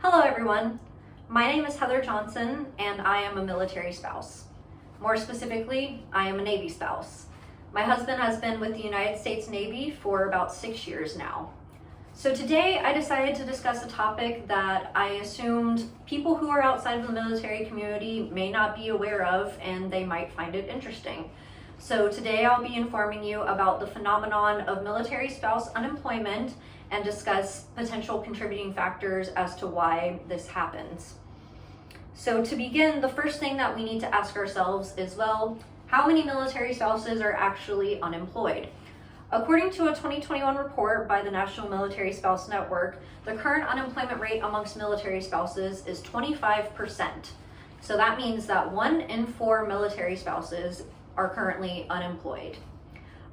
Hello everyone, my name is Heather Johnson and I am a military spouse. More specifically, I am a Navy spouse. My husband has been with the United States Navy for about 6 years now. So today I decided to discuss a topic that I assumed people who are outside of the military community may not be aware of and they might find it interesting. So today I'll be informing you about the phenomenon of military spouse unemployment and discuss potential contributing factors as to why this happens. So to begin, the first thing that we need to ask ourselves is, well, how many military spouses are actually unemployed? According to a 2021 report by the National Military Spouse Network, the current unemployment rate amongst military spouses is 25%. So that means that 1 in 4 military spouses are currently unemployed.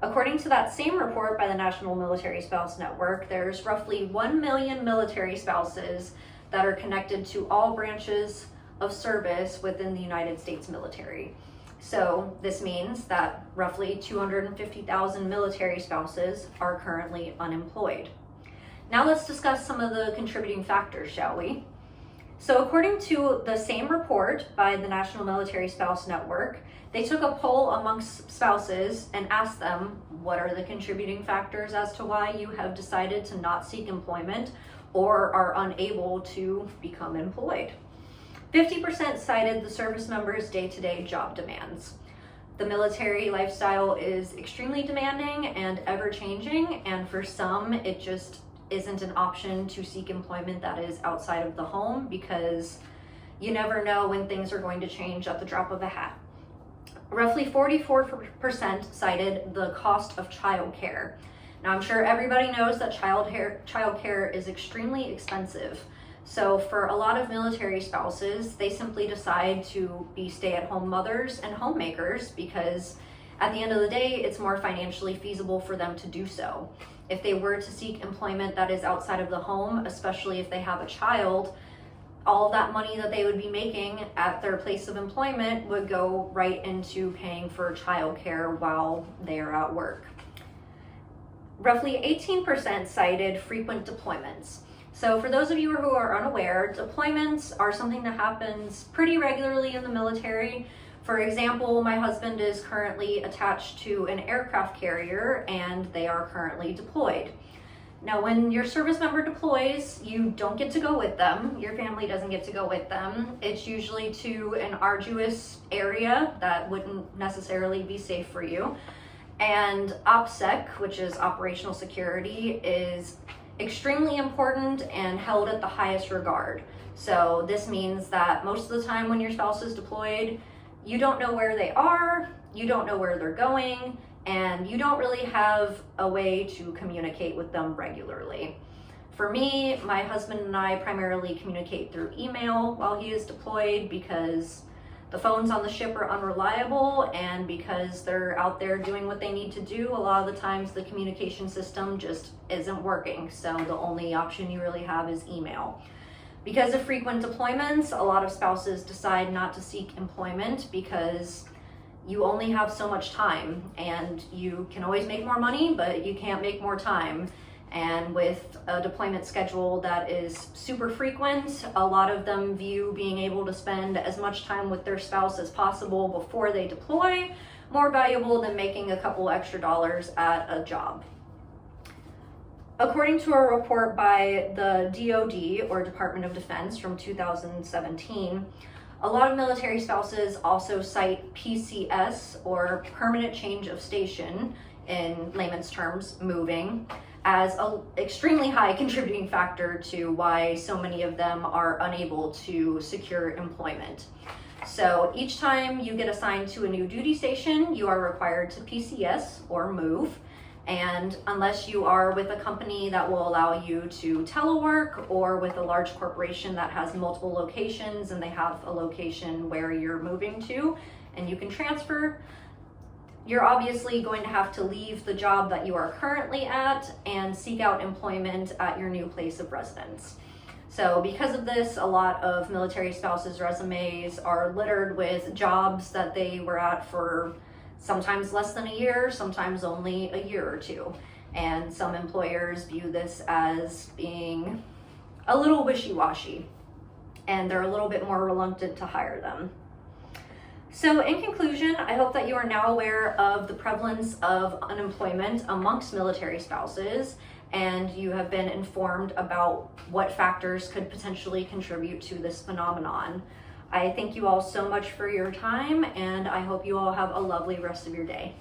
According to that same report by the National Military Spouse Network, there's roughly 1 million military spouses that are connected to all branches of service within the United States military. So this means that roughly 250,000 military spouses are currently unemployed. Now let's discuss some of the contributing factors, shall we? So according to the same report by the National Military Spouse Network, they took a poll amongst spouses and asked them, what are the contributing factors as to why you have decided to not seek employment or are unable to become employed? 50% cited the service members' day-to-day job demands. The military lifestyle is extremely demanding and ever-changing, and for some, it just isn't an option to seek employment that is outside of the home because you never know when things are going to change at the drop of a hat. Roughly 44% cited the cost of childcare. Now, I'm sure everybody knows that childcare is extremely expensive. So for a lot of military spouses, they simply decide to be stay-at-home mothers and homemakers because at the end of the day, it's more financially feasible for them to do so. If they were to seek employment that is outside of the home, especially if they have a child, all of that money that they would be making at their place of employment would go right into paying for childcare while they are at work. Roughly 18% cited frequent deployments. So for those of you who are unaware, deployments are something that happens pretty regularly in the military. For example, my husband is currently attached to an aircraft carrier and they are currently deployed. Now, when your service member deploys, you don't get to go with them. Your family doesn't get to go with them. It's usually to an arduous area that wouldn't necessarily be safe for you. And OPSEC, which is operational security, is extremely important and held at the highest regard. So this means that most of the time when your spouse is deployed, you don't know where they are, you don't know where they're going, and you don't really have a way to communicate with them regularly. For me, my husband and I primarily communicate through email while he is deployed because the phones on the ship are unreliable, and because they're out there doing what they need to do, a lot of the times the communication system just isn't working. So the only option you really have is email. Because of frequent deployments, a lot of spouses decide not to seek employment because you only have so much time, and you can always make more money, but you can't make more time. And with a deployment schedule that is super frequent, a lot of them view being able to spend as much time with their spouse as possible before they deploy more valuable than making a couple extra dollars at a job. According to a report by the DoD, or Department of Defense, from 2017, a lot of military spouses also cite PCS, or permanent change of station, in layman's terms, moving, as an extremely high contributing factor to why so many of them are unable to secure employment. So each time you get assigned to a new duty station, you are required to PCS, or move. And unless you are with a company that will allow you to telework, or with a large corporation that has multiple locations and they have a location where you're moving to and you can transfer, you're obviously going to have to leave the job that you are currently at and seek out employment at your new place of residence. So because of this, a lot of military spouses' resumes are littered with jobs that they were at for sometimes less than a year, sometimes only a year or two. And some employers view this as being a little wishy-washy. and they're a little bit more reluctant to hire them. So in conclusion, I hope that you are now aware of the prevalence of unemployment amongst military spouses, and you have been informed about what factors could potentially contribute to this phenomenon. I thank you all so much for your time, and I hope you all have a lovely rest of your day.